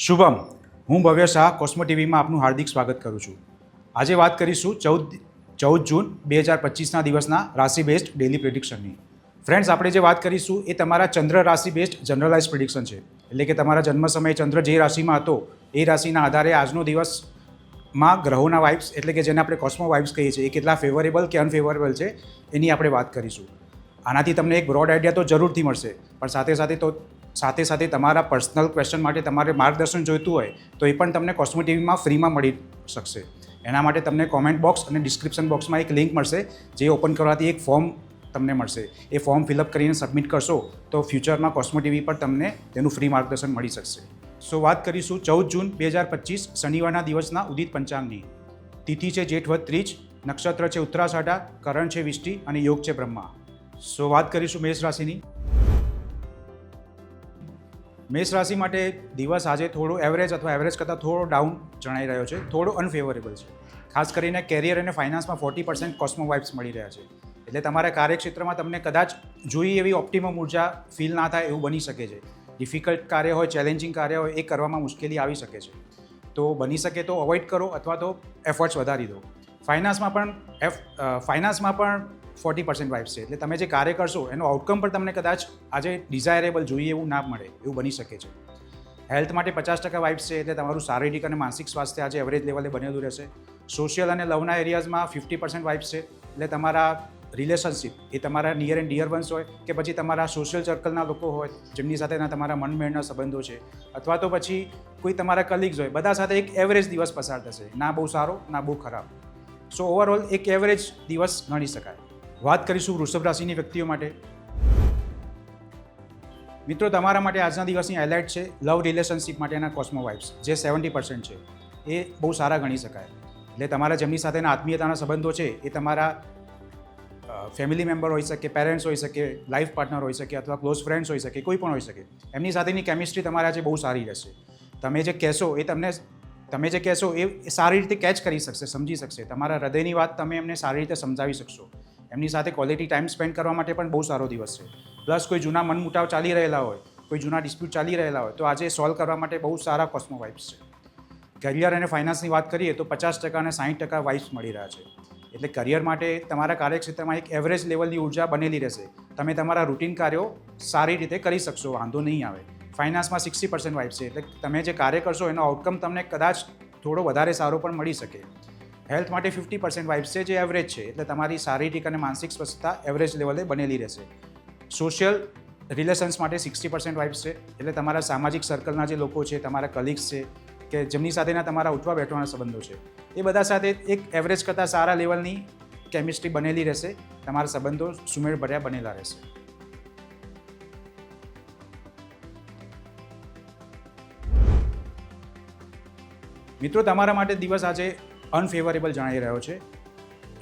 શુભમ, હું ભવ્ય શાહ કોસ્મો ટીવીમાં આપનું હાર્દિક સ્વાગત કરું છું. આજે વાત કરીશું 14 જૂન 2025ના દિવસના રાશિ બેસ્ડ ડેલી પ્રિડિક્શનની. ફ્રેન્ડ્સ, આપણે જે વાત કરીશું એ તમારા ચંદ્ર રાશિ બેસ્ડ જનરલાઇઝ પ્રિડિક્શન છે. એટલે કે તમારા જન્મ સમયે ચંદ્ર જે રાશિમાં હતો એ રાશિના આધારે આજનો દિવસમાં ગ્રહોના વાઇબ્સ, એટલે કે જેને આપણે કોસ્મો વાઇબ્સ કહીએ છીએ, એ કેટલા ફેવરેબલ કે અનફેવરેબલ છે એની આપણે વાત કરીશું. આનાથી તમને એક બ્રોડ આઈડિયા તો જરૂરથી મળશે, પણ સાથે સાથે તમારા પર્સનલ ક્વેશ્ચન માટે તમારે માર્ગદર્શન જોઈતું હોય તો એ પણ તમને કોસ્મો ટીવીમાં ફ્રીમાં મળી શકશે. એના માટે તમને કોમેન્ટ બોક્સ અને ડિસ્ક્રિપ્શન બોક્સમાં એક લિંક મળશે, જે ઓપન કરવાથી એક ફોર્મ તમને મળશે. એ ફોર્મ ફિલઅપ કરીને સબમિટ કરશો તો ફ્યુચરમાં કોસ્મો ટીવી પર તમને તેનું ફ્રી માર્ગદર્શન મળી શકશે. સો વાત કરીશું 14 જૂન 2025 શનિવારના દિવસના ઉદિત પંચાંગની. તિથિ છે જેઠવદ ત્રીજ, નક્ષત્ર છે ઉત્તરાષાઢા, કરણ છે વિષ્ટિ અને યોગ છે બ્રહ્મા. સો વાત કરીશું મેષ રાશિની. મેષ રાશિ માટે દિવસ આજે થોડો એવરેજ અથવા એવરેજ કરતાં થોડો ડાઉન જણાઈ રહ્યો છે, થોડો અનફેવરેબલ છે. ખાસ કરીને કેરિયર અને ફાઇનાન્સમાં 40% કોસ્મો વાઇબ્સ મળી રહ્યા છે. એટલે તમારા કાર્યક્ષેત્રમાં તમને કદાચ જોઈએ એવી ઓપ્ટિમમ ઉર્જા ફીલ ના થાય એવું બની શકે છે. ડિફિકલ્ટ કાર્ય હોય, ચેલેન્જિંગ કાર્ય હોય, એ કરવામાં મુશ્કેલી આવી શકે છે. તો બની શકે તો અવોઇડ કરો અથવા તો એફર્ટ્સ વધારી દો. ફાઇનાન્સમાં પણ 40% વાઇબ્સ છે. એટલે તમે જે કાર્ય કરશો એનો આઉટકમ પર તમને કદાચ આજે ડિઝાયરેબલ જોઈએ એવું ના મળે એવું બની શકે છે. હેલ્થ માટે 50% વાઇબ્સ છે. એટલે તમારું શારીરિક અને માનસિક સ્વાસ્થ્ય આજે એવરેજ લેવલે બનેલું રહેશે. સોશિયલ અને લવના એરિયાઝમાં 50% વાઇબ્સ છે. એટલે તમારા રિલેશનશિપ, એ તમારા નિયર એન્ડ ડિયર વન્સ હોય કે પછી તમારા સોશિયલ સર્કલના લોકો હોય જેમની સાથેના તમારા મનમેળના સંબંધો છે, અથવા તો પછી કોઈ તમારા કલીગ્સ હોય, બધા સાથે એક એવરેજ દિવસ પસાર થશે. ના બહુ સારો, ના બહુ ખરાબ. સો ઓવરઓલ એક એવરેજ દિવસ ગણી શકાય. વાત કરીશું વૃષભ રાશિની વ્યક્તિઓ માટે. મિત્રો, તમારા માટે આજના દિવસની હાઇલાઇટ છે લવ રિલેશનશિપ માટેના કોસ્મો વાઇબ્સ, જે 70% છે. એ બહુ સારા ગણી શકાય. એટલે તમારા જેમની સાથેના આત્મીયતાના સંબંધો છે એ તમારા ફેમિલી મેમ્બર હોઈ શકે, પેરેન્ટ્સ હોઈ શકે, લાઈફ પાર્ટનર હોઈ શકે, અથવા ક્લોઝ ફ્રેન્ડ્સ હોઈ શકે, કોઈ પણ હોઈ શકે. એમની સાથેની કેમિસ્ટ્રી તમારા આજે બહુ સારી રહેશે. તમે જે કહેશો એ સારી રીતે કેચ કરી શકશે, સમજી શકશે. તમારા હૃદયની વાત તમે એમને સારી રીતે સમજાવી શકશો. એમની સાથે ક્વોલિટી ટાઈમ સ્પેન્ડ કરવા માટે પણ બહુ સારો દિવસ છે. પ્લસ કોઈ જૂના મનમુટાવ ચાલી રહેલા હોય, કોઈ જૂના ડિસ્પ્યુટ ચાલી રહેલા હોય તો આજે સોલ્વ કરવા માટે બહુ સારા કોસ્મો વાઇબ્સ છે. કરિયર અને ફાઇનાન્સની વાત કરીએ તો 50% અને 60% વાઇબ્સ મળી રહ્યા છે. એટલે કરિયર માટે તમારા કાર્યક્ષેત્રમાં એક એવરેજ લેવલની ઉર્જા બનેલી રહેશે. તમે તમારા રૂટીન કાર્યો સારી રીતે કરી શકશો, વાંધો નહીં આવે. ફાઇનાન્સમાં 60% વાઇબ્સ છે. એટલે તમે જે કાર્ય કરશો એનો આઉટકમ તમને કદાચ થોડો વધારે સારો પણ મળી શકે. હેલ્થ માટે 50% વાઇબ્સ છે, જે એવરેજ છે. એટલે તમારી શારીરિક અને માનસિક સ્વસ્થતા એવરેજ લેવલે બનેલી રહેશે. સોશિયલ રિલેશન્સ માટે 60% વાઇબ્સ છે. એટલે તમારા સામાજિક સર્કલના જે લોકો છે, તમારા કલીગ્સ છે, કે જેમની સાથેના તમારા ઉઠવા બેઠવાના સંબંધો છે, એ બધા સાથે એક એવરેજ કરતાં સારા લેવલની કેમિસ્ટ્રી બનેલી રહેશે. તમારા સંબંધો સુમેળભર્યા બનેલા રહેશે. મિત્રો, તમારા માટે દિવસ આજે અનફેવરેબલ જણાઈ રહ્યો છે.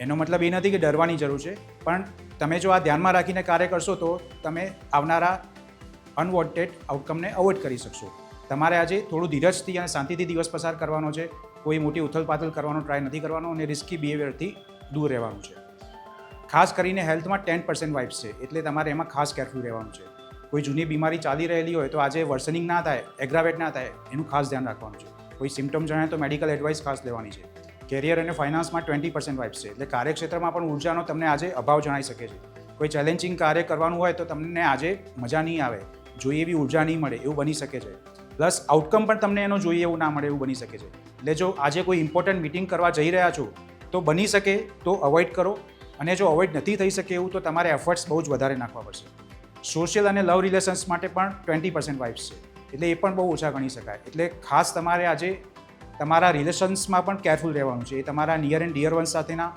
એનો મતલબ એ નથી કે ડરવાની જરૂર છે, પણ તમે જો આ ધ્યાનમાં રાખીને કાર્ય કરશો તો તમે આવનારા અનવોન્ટેડ આઉટકમને અવોઇડ કરી શકશો. તમારે આજે થોડું ધીરજથી અને શાંતિથી દિવસ પસાર કરવાનો છે. કોઈ મોટી ઉથલપાથલ કરવાનો ટ્રાય નથી કરવાનો અને રિસ્કી બિહેવિયરથી દૂર રહેવાનું છે. ખાસ કરીને હેલ્થમાં 10% વાઇબ્સ છે. એટલે તમારે એમાં ખાસ કેરફુલ રહેવાનું છે. કોઈ જૂની બીમારી ચાલી રહેલી હોય તો આજે વર્સનિંગ ના થાય, એગ્રાવેટ ના થાય, એનું ખાસ ધ્યાન રાખવાનું છે. કોઈ સિમ્ટમ જણાય તો મેડિકલ એડવાઇસ ખાસ લેવાની છે. કેરિયર અને ફાઇનાન્સમાં 20% વાઇબ્સ છે. એટલે કાર્યક્ષેત્રમાં પણ ઉર્જાનો તમને આજે અભાવ જણાઈ શકે છે. કોઈ ચેલેન્જિંગ કાર્ય કરવાનું હોય તો તમને આજે મજા નહીં આવે, જોઈએ એવી ઉર્જા નહીં મળે એવું બની શકે છે. પ્લસ આઉટકમ પણ તમને એનો જોઈએ એવું ના મળે એવું બની શકે છે. એટલે જો આજે કોઈ ઇમ્પોર્ટન્ટ મિટિંગ કરવા જઈ રહ્યા છો તો બની શકે તો અવોઇડ કરો, અને જો અવોઇડ નથી થઈ શકે એવું તો તમારે એફર્ટ્સ બહુ જ વધારે નાખવા પડશે. સોશિયલ અને લવ રિલેશન્સ માટે પણ 20% વાઇબ્સ છે. એટલે એ પણ બહુ ઓછા ગણી શકાય. એટલે ખાસ તમારે આજે તમારા રિલેશન્સમાં પણ કેરફુલ રહેવાનું છે. એ તમારા નિયર એન્ડ ડિયર વન્સ સાથેના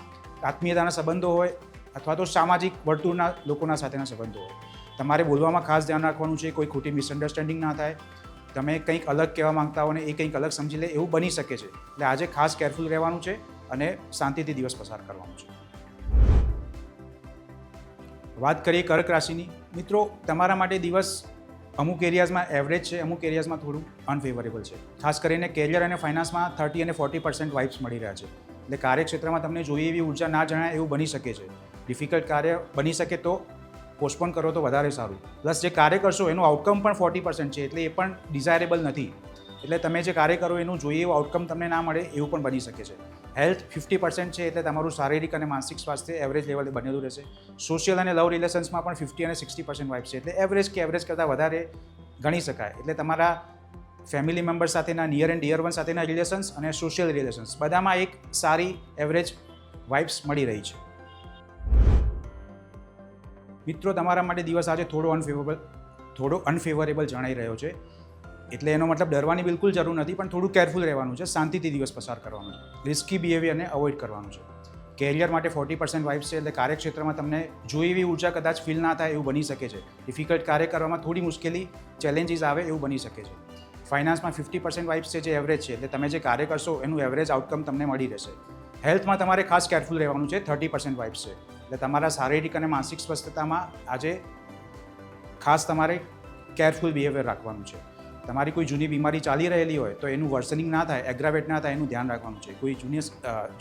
આત્મીયતાના સંબંધો હોય અથવા તો સામાજિક વર્તુળના લોકોના સાથેના સંબંધો હોય. તમારે બોલવામાં ખાસ ધ્યાન રાખવાનું છે. કોઈ ખોટી મિસઅન્ડરસ્ટેન્ડિંગ ના થાય, તમે કંઈક અલગ કહેવા માંગતા હો ને એ કંઈક અલગ સમજી લે એવું બની શકે છે. એટલે આજે ખાસ કેરફુલ રહેવાનું છે અને શાંતિથી દિવસ પસાર કરવાનું છે. વાત કરીએ કર્ક રાશિની. મિત્રો, તમારા માટે દિવસ અમુક એરિયાઝમાં એવરેજ છે, અમુક એરિયાઝમાં થોડું અનફેવરેબલ છે. ખાસ કરીને કેરિયર અને ફાઇનાન્સમાં 30 અને 40% વાઇબ્સ મળી રહ્યા છે. એટલે કાર્યક્ષેત્રમાં તમને જોઈએ એવી ઉર્જા ના જણાય એવું બની શકે છે. ડિફિકલ્ટ કાર્ય બની શકે તો પોસ્ટપોન કરો તો વધારે સારું. પ્લસ જે કાર્ય કરશો એનું આઉટકમ પણ 40% છે. એટલે એ પણ ડિઝાયરેબલ નથી. એટલે તમે જે કાર્ય કરો એનું જોઈએ એવું આઉટકમ તમને ના મળે એવું પણ બની શકે છે. હેલ્થ 50% છે એટલે તમારું શારીરિક અને માનસિક સ્વાસ્થ્ય એવરેજ લેવલે બનેલું રહેશે. સોશિયલ અને લવ રિલેશન્સમાં પણ 50 અને 60% વાઇબ્સ છે એટલે એવરેજ કે એવરેજ કરતાં વધારે ગણી શકાય. એટલે તમારા ફેમિલી મેમ્બર સાથેના નિયર એન્ડ ડિયર વન સાથેના રિલેશન્સ અને સોશિયલ રિલેશન્સ બધામાં એક સારી એવરેજ વાઇબ્સ મળી રહી છે. મિત્રો, તમારા માટે દિવસ આજે થોડો અનફેવરેબલ જણાઈ રહ્યો છે. એટલે એનો મતલબ ડરવાની બિલકુલ જરૂર નથી, પણ થોડું કેરફુલ રહેવાનું છે, શાંતિથી દિવસ પસાર કરવાનો છે, રિસ્કી બિહેવિયરને અવોઇડ કરવાનું છે. કેરિયર માટે 40% વાઇબ્સ છે એટલે કાર્યક્ષેત્રમાં તમને જોઈ એવી ઊર્જા કદાચ ફીલ ના થાય એવું બની શકે છે. ડિફિકલ્ટ કાર્ય કરવામાં થોડી મુશ્કેલી ચેલેન્જીસ આવે એવું બની શકે છે. ફાઇનાન્સમાં 50% વાઇબ્સ છે જે એવરેજ છે એટલે તમે જે કાર્ય કરશો એનું એવરેજ આઉટકમ તમને મળી રહેશે. હેલ્થમાં તમારે ખાસ કેરફુલ રહેવાનું છે, 30% વાઇબ્સ છે એટલે તમારા શારીરિક અને માનસિક સ્વસ્થતામાં આજે ખાસ તમારે કેરફુલ બિહેવિયર રાખવાનું છે. તમારી કોઈ જૂની બીમારી ચાલી રહેલી હોય તો એનું વર્સનિંગ ના થાય, એગ્રાવેટ ના થાય એનું ધ્યાન રાખવાનું છે. કોઈ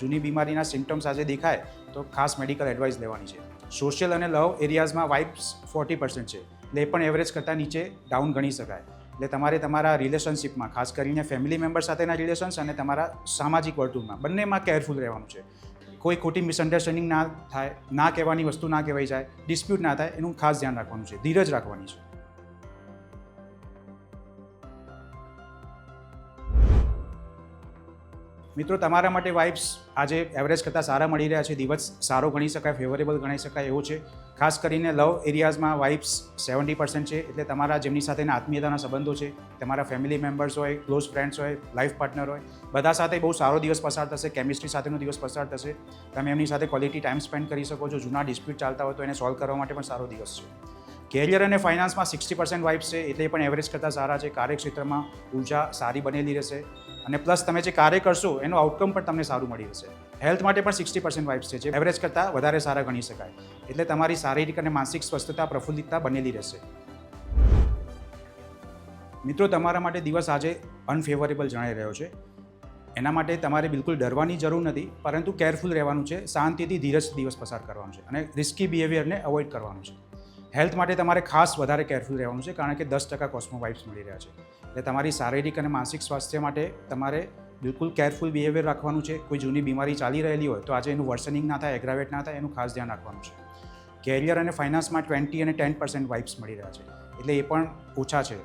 જૂની બીમારીના સિમ્ટમ્સ આજે દેખાય તો ખાસ મેડિકલ એડવાઇસ લેવાની છે. સોશિયલ અને લવ એરિયાઝમાં વાઇબ્સ 40% છે એટલે એ પણ એવરેજ કરતાં નીચે ડાઉન ગણી શકાય. એટલે તમારે તમારા રિલેશનશિપમાં ખાસ કરીને ફેમિલી મેમ્બર સાથેના રિલેશન્સ અને તમારા સામાજિક વર્તુળમાં બંનેમાં કેરફુલ રહેવાનું છે. કોઈ ખોટી મિસઅન્ડરસ્ટેન્ડિંગ ના થાય, ના કહેવાની વસ્તુ ના કહેવાઈ જાય, ડિસ્પ્યુટ ના થાય એનું ખાસ ધ્યાન રાખવાનું છે, ધીરજ રાખવાની છે. મિત્રો, તમારા માટે વાઇબ્સ આજે એવરેજ કરતાં સારા મળી રહ્યા છે. દિવસ સારો ગણી શકાય, ફેવરેબલ ગણી શકાય એવો છે. ખાસ કરીને લવ એરિયાઝમાં વાઇબ્સ 70% છે એટલે તમારા જેમની સાથેના આત્મીયતાના સંબંધો છે, તમારા ફેમિલી મેમ્બર્સ હોય, ક્લોઝ ફ્રેન્ડ્સ હોય, લાઈફ પાર્ટનર હોય, બધા સાથે બહુ સારો દિવસ પસાર થશે, કેમિસ્ટ્રી સાથેનો દિવસ પસાર થશે. તમે એમની સાથે ક્વોલિટી ટાઈમ સ્પેન્ડ કરી શકો છો. જૂના ડિસ્પ્યુટ ચાલતા હોય તો એને સોલ્વ કરવા માટે પણ સારો દિવસ છે. કેરિયર અને ફાઇનાન્સમાં 60% વાઇબ્સ છે એટલે પણ એવરેજ કરતાં સારા છે. કાર્યક્ષેત્રમાં ઊર્જા સારી બનેલી રહેશે અને પ્લસ તમે જે કાર્ય કરશો એનું આઉટકમ પણ તમને સારું મળી રહેશે. હેલ્થ માટે પણ 60% વાઇબ્સ છે જે એવરેજ કરતાં વધારે સારા ગણી શકાય. એટલે તમારી શારીરિક અને માનસિક સ્વસ્થતા, પ્રફુલ્લિતતા બનેલી રહેશે. મિત્રો, તમારા માટે દિવસ આજે અનફેવરેબલ જણાઈ રહ્યો છે. એના માટે તમારે બિલકુલ ડરવાની જરૂર નથી, પરંતુ કેરફુલ રહેવાનું છે, શાંતિથી ધીરજ દિવસ પસાર કરવાનું છે અને રિસ્કી બિહેવિયરને અવોઇડ કરવાનું છે. હેલ્થ માટે તમારે ખાસ વધારે કેરફુલ રહેવાનું છે કારણ કે 10% કોસ્મો વાઇબ્સ મળી રહ્યા છે. એટલે તમારી શારીરિક અને માનસિક સ્વાસ્થ્ય માટે તમારે બિલકુલ કેરફુલ બિહેવિયર રાખવાનું છે. કોઈ જૂની બીમારી ચાલી રહેલી હોય તો આજે એનું વર્સનિંગ ના થાય, એગ્રાવેટ ના થાય એનું ખાસ ધ્યાન રાખવાનું છે. કેરિયર અને ફાઇનાન્સમાં 20 અને 10% વાઇબ્સ મળી રહ્યા છે એટલે એ પણ ઓછા છે.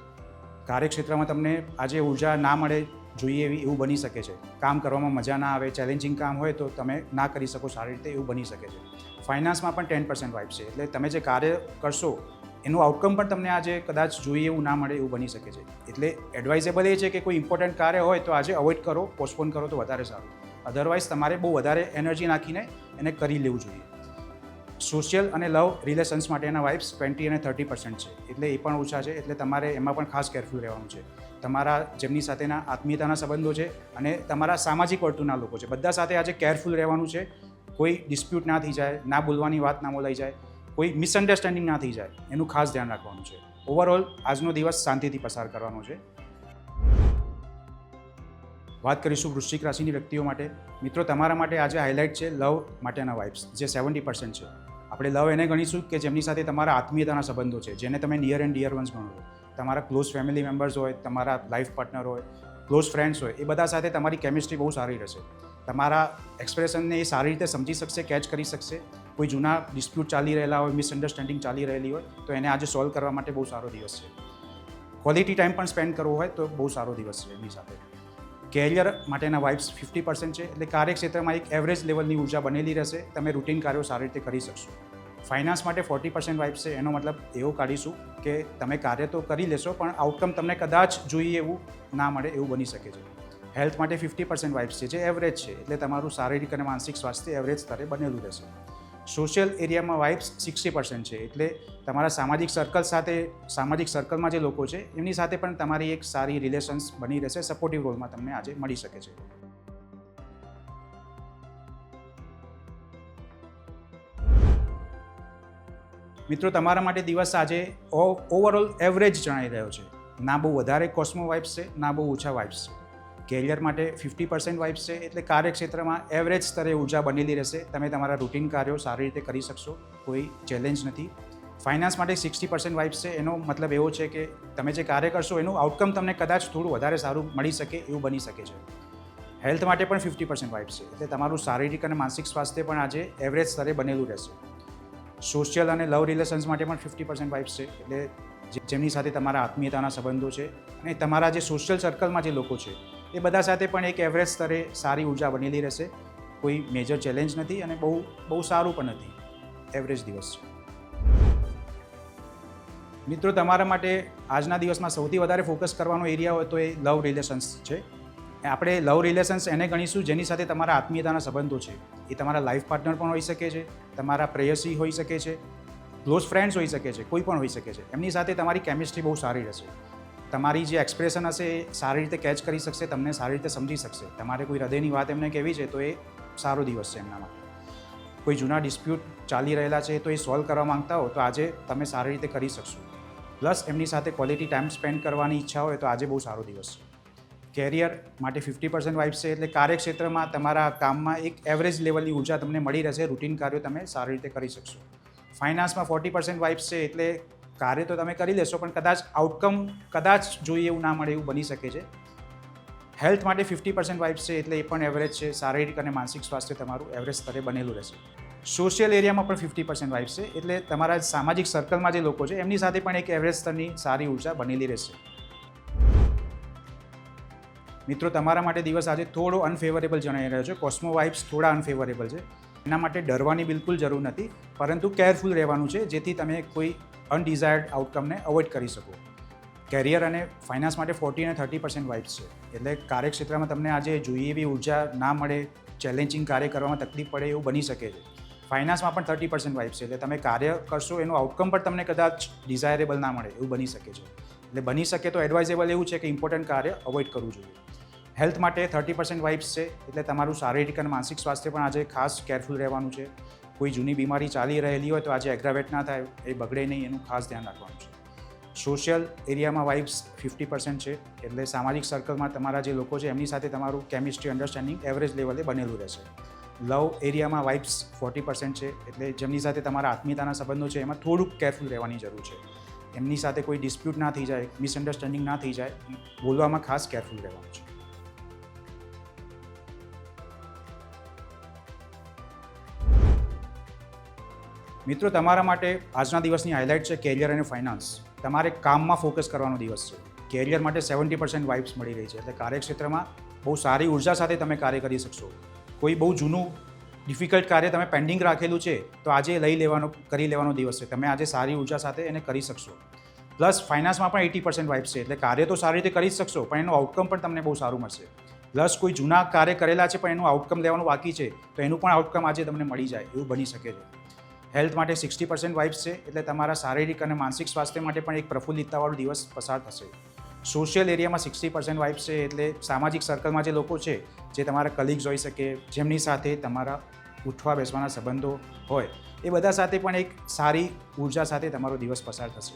કાર્યક્ષેત્રમાં તમને આજે ઊર્જા ના મળે જોઈએ એવું બની શકે છે. કામ કરવામાં મજા ના આવે, ચેલેન્જિંગ કામ હોય તો તમે ના કરી શકો સારી રીતે એવું બની શકે છે. ફાઇનાન્સમાં પણ 10% વાઇબ્સ છે એટલે તમે જે કાર્ય કરશો એનું આઉટકમ પણ તમને આજે કદાચ જોઈએ એવું ના મળે એવું બની શકે છે. એટલે એડવાઇઝેબલ એ છે કે કોઈ ઇમ્પોર્ટન્ટ કાર્ય હોય તો આજે અવોઇડ કરો, પોસ્ટપોન કરો તો વધારે સારું. અધરવાઇઝ તમારે બહુ વધારે એનર્જી નાખીને એને કરી લેવું જોઈએ. સોશિયલ અને લવ રિલેશન્સ માટેના વાઇબ્સ 20 અને 30% છે એટલે એ પણ ઓછા છે. એટલે તમારે એમાં પણ ખાસ કેરફુલ રહેવાનું છે. તમારા જેમની સાથેના આત્મીયતાના સંબંધો છે અને તમારા સામાજિક વર્તુળના લોકો છે, બધા સાથે આજે કેરફુલ રહેવાનું છે. કોઈ ડિસ્પ્યુટ ના થઈ જાય, ના બોલવાની વાત ના બોલાઈ જાય, કોઈ મિસઅન્ડરસ્ટેન્ડિંગ ના થઈ જાય એનું ખાસ ધ્યાન રાખવાનું છે. ઓવરઓલ આજનો દિવસ શાંતિથી પસાર કરવાનો છે. વાત કરીશું વૃશ્ચિક રાશિની વ્યક્તિઓ માટે. મિત્રો, તમારા માટે આજે હાઇલાઇટ છે લવ માટેના વાઇબ્સ જે 70% છે. આપણે લવ એને ગણીશું કે જેમની સાથે તમારા આત્મીયતાના સંબંધો છે, જેને તમે નિયર એન્ડ ડિયર વન્સ ગણો છો. તમારા ક્લોઝ ફેમિલી મેમ્બર્સ હોય, તમારા લાઈફ પાર્ટનર હોય, ક્લોઝ ફ્રેન્ડ્સ હોય, એ બધા સાથે તમારી કેમિસ્ટ્રી બહુ સારી રહેશે. તમારા એક્સપ્રેશનને એ સારી રીતે સમજી શકશે, કેચ કરી શકશે. કોઈ જૂના ડિસ્પ્યુટ ચાલી રહેલા હોય, મિસઅન્ડરસ્ટેન્ડિંગ ચાલી રહેલી હોય તો એને આજે સોલ્વ કરવા માટે બહુ સારો દિવસ છે. ક્વોલિટી ટાઈમ પણ સ્પેન્ડ કરવો હોય તો બહુ સારો દિવસ છે એમની સાથે. કેરિયર માટેના વાઇબ્સ 50% છે એટલે કાર્યક્ષેત્રમાં એક એવરેજ લેવલની ઊર્જા બનેલી રહેશે. તમે રૂટીન કાર્યો સારી રીતે કરી શકશો. ફાઇનાન્સ માટે 40% વાઇબ્સ છે. એનો મતલબ એવો કાઢીશું કે તમે કાર્ય તો કરી લેશો પણ આઉટકમ તમને કદાચ જોઈએ એવું ના મળે એવું બની શકે છે. હેલ્થ માટે 50% વાઇબ્સ છે જે એવરેજ છે એટલે તમારું શારીરિક અને માનસિક સ્વાસ્થ્ય એવરેજ સ્તરે બનેલું રહેશે. સોશિયલ એરિયામાં વાઇબ્સ 60% છે એટલે તમારા સામાજિક સર્કલમાં જે લોકો છે એમની સાથે પણ તમારી એક સારી રિલેશન્સ બની રહેશે. સપોર્ટિવ રોલમાં તમને આજે મળી શકે છે. મિત્રો, તમારા માટે દિવસ આજે ઓવરઓલ એવરેજ જણાઈ રહ્યો છે. ના બહુ વધારે કોસ્મો વાઇબ્સ છે, ના બહુ ઓછા વાઇબ્સ છે. કેરિયર માટે 50% વાઇબ્સ છે એટલે કાર્યક્ષેત્રમાં એવરેજ સ્તરે ઊર્જા બનેલી રહેશે. તમે તમારા રૂટીન કાર્યો સારી રીતે કરી શકશો, કોઈ ચેલેન્જ નથી. ફાઇનાન્સ માટે 60% વાઇબ્સ છે. એનો મતલબ એવો છે કે તમે જે કાર્ય કરશો એનું આઉટકમ તમને કદાચ થોડું વધારે સારું મળી શકે એવું બની શકે છે. હેલ્થ માટે પણ 50% વાઇબ્સ છે, એટલે તમારું શારીરિક અને માનસિક સ્વાસ્થ્ય પણ આજે એવરેજ સ્તરે બનેલું રહેશે. સોશિયલ અને લવ રિલેશન્સ માટે પણ 50% વાઇબ્સ છે, એટલે જેમની સાથે તમારા આત્મીયતાના સંબંધો છે અને તમારા જે સોશિયલ સર્કલમાં જે લોકો છે એ બધા સાથે પણ એક એવરેજ સ્તરે સારી ઉર્જા બનેલી રહેશે. કોઈ મેજર ચેલેન્જ નથી અને બહુ સારું પણ નથી. એવરેજ દિવસ છે. મિત્રો, તમારા માટે આજના દિવસમાં સૌથી વધારે ફોકસ કરવાનો એરિયા હોય તો એ લવ રિલેશન્સ છે. આપણે લવ રિલેશન્સ એને ગણીશું જેની સાથે તમારા આત્મીયતાના સંબંધો છે. એ તમારા લાઈફ પાર્ટનર પણ હોઈ શકે છે, તમારા પ્રેયસી હોઈ શકે છે, ક્લોઝ ફ્રેન્ડ્સ હોઈ શકે છે, કોઈ પણ હોઈ શકે છે. એમની સાથે તમારી કેમિસ્ટ્રી બહુ સારી રહેશે. તમારી જે એક્સપ્રેશન હશે એ સારી રીતે કેચ કરી શકશે, તમને સારી રીતે સમજી શકશે. તમારે કોઈ હૃદયની વાત એમને કહેવી છે તો એ સારો દિવસ છે એમના માટે. કોઈ જૂના ડિસ્પ્યુટ ચાલી રહેલા છે તો એ સોલ્વ કરવા માંગતા હો તો આજે તમે સારી રીતે કરી શકશો. પ્લસ એમની સાથે ક્વોલિટી ટાઈમ સ્પેન્ડ કરવાની ઈચ્છા હોય તો આજે બહુ સારો દિવસ છે. કેરિયર માટે 50% વાઇબ્સ છે, એટલે કાર્યક્ષેત્રમાં તમારા કામમાં એક એવરેજ લેવલની ઉર્જા તમને મળી રહેશે. રૂટીન કાર્યો તમે સારી રીતે કરી શકશો. ફાઇનાન્સમાં 40% વાઇબ્સ છે, એટલે કાર્ય તો તમે કરી લેશો પણ કદાચ આઉટકમ જોઈએ એવું ના મળે એવું બની શકે છે. હેલ્થ માટે 50% વાઇબ્સ છે, એટલે એ પણ એવરેજ છે. શારીરિક અને માનસિક સ્વાસ્થ્ય તમારું એવરેજ સ્તરે બનેલું રહેશે. સોશિયલ એરિયામાં પણ 50% વાઇબ્સ છે, એટલે તમારા સામાજિક સર્કલમાં જે લોકો છે એમની સાથે પણ એક એવરેજ સ્તરની સારી ઉર્જા બનેલી રહેશે. મિત્રો, તમારા માટે દિવસ આજે થોડો અનફેવરેબલ જણાઈ રહ્યો છે. કોસ્મો વાઇબ્સ થોડા અનફેવરેબલ છે. એના માટે ડરવાની બિલકુલ જરૂર નથી, પરંતુ કેરફુલ રહેવાનું છે જેથી તમે કોઈ અનડિઝાયર્ડ આઉટકમને અવોઇડ કરી શકો. કેરિયર અને ફાઇનાન્સ માટે 40 અને 30% વાઇબ્સ છે, એટલે કાર્યક્ષેત્રમાં તમને આજે જોઈએ એવી ઉર્જા ના મળે, ચેલેન્જિંગ કાર્ય કરવામાં તકલીફ પડે એવું બની શકે છે. ફાઇનાન્સમાં પણ 30% વાઇબ્સ છે, એટલે તમે કાર્ય કરશો એનું આઉટકમ પણ તમને કદાચ ડિઝાયરેબલ ના મળે એવું બની શકે છે. એટલે બની શકે તો એડવાઇઝેબલ એવું છે કે ઇમ્પોર્ટન્ટ કાર્ય અવોઇડ કરવું જોઈએ. હેલ્થ માટે 30% વાઇબ્સ છે, એટલે તમારું શારીરિક અને માનસિક સ્વાસ્થ્ય પણ આજે ખાસ કેરફુલ રહેવાનું છે. કોઈ જૂની બીમારી ચાલી રહેલી હોય તો આજે એગ્રાવેટ ના થાય, એ બગડે નહીં, એનું ખાસ ધ્યાન રાખવાનું છે. સોશિયલ એરિયામાં વાઇબ્સ 50% છે, એટલે સામાજિક સર્કલમાં તમારા જે લોકો છે એમની સાથે તમારું કેમિસ્ટ્રી અન્ડરસ્ટેન્ડિંગ એવરેજ લેવલે બનેલું રહેશે. લવ એરિયામાં વાઇબ્સ 40% છે, એટલે જેમની સાથે તમારા આત્મીયતાના સંબંધો છે એમાં થોડુંક કેરફુલ રહેવાની જરૂર છે. એમની સાથે કોઈ ડિસ્પ્યુટ ના થઈ જાય, મિસઅન્ડરસ્ટેન્ડિંગ ના થઈ જાય, બોલવામાં ખાસ કેરફુલ રહેવાનું છે. મિત્રો, તમારા માટે આજના દિવસની હાઇલાઇટ છે કેરિયર અને ફાઇનાન્સ. તમારે કામમાં ફોકસ કરવાનો દિવસ છે. કેરિયર માટે 70% વાઇબ્સ મળી રહી છે, એટલે કાર્યક્ષેત્રમાં બહુ સારી ઉર્જા સાથે તમે કાર્ય કરી શકશો. કોઈ બહુ જૂનું ડિફિકલ્ટ કાર્ય તમે પેન્ડિંગ રાખેલું છે તો આજે કરી લેવાનો દિવસ છે. તમે આજે સારી ઉર્જા સાથે એને કરી શકશો. પ્લસ ફાઇનાન્સમાં પણ 80% વાઇબ્સ છે, એટલે કાર્ય તો સારી રીતે કરી જ શકશો પણ એનું આઉટકમ પણ તમને બહુ સારું મળશે. પ્લસ કોઈ જૂના કાર્ય કરેલા છે પણ એનું આઉટકમ લેવાનું બાકી છે તો એનું પણ આઉટકમ આજે તમને મળી જાય એવું બની શકે છે. હેલ્થ માટે 60% વાઇબ્સ છે, એટલે તમારા શારીરિક અને માનસિક સ્વાસ્થ્ય માટે પણ એક પ્રફુલ્લિતતાવાળો દિવસ પસાર થશે. સોશિયલ એરિયામાં 60% વાઇબ્સ છે, એટલે સામાજિક સર્કલમાં જે લોકો છે, જે તમારા કલીગ્સ હોઈ શકે, જેમની સાથે તમારા ઉઠવા બેસવાના સંબંધો હોય, એ બધા સાથે પણ એક સારી ઉર્જા સાથે તમારો દિવસ પસાર થશે.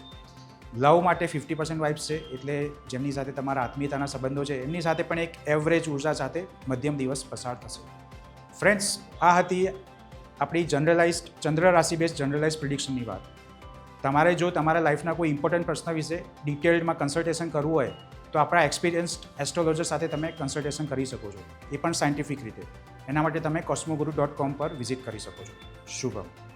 લવ માટે 50% વાઇબ્સ છે, એટલે જેમની સાથે તમારા આત્મીયતાના સંબંધો છે એમની સાથે પણ એક એવરેજ ઉર્જા સાથે મધ્યમ દિવસ પસાર થશે. ફ્રેન્ડ્સ, આ હતી આપણી ચંદ્ર રાશિ બેઝ જનરલાઇઝ પ્રિડિક્શનની વાત. તમારે જો તમારા લાઈફના કોઈ ઇમ્પોર્ટન્ટ પ્રશ્ન વિશે ડિટેલ્ડમાં કન્સલ્ટેશન કરવું હોય તો આપણા એક્સપિરિયન્સ્ડ એસ્ટ્રોલોજર સાથે તમે કન્સલ્ટેશન કરી શકો છો, એ પણ સાયન્ટિફિક રીતે. એના માટે તમે cosmoguru.com પર વિઝિટ કરી શકો છો. શુભમ.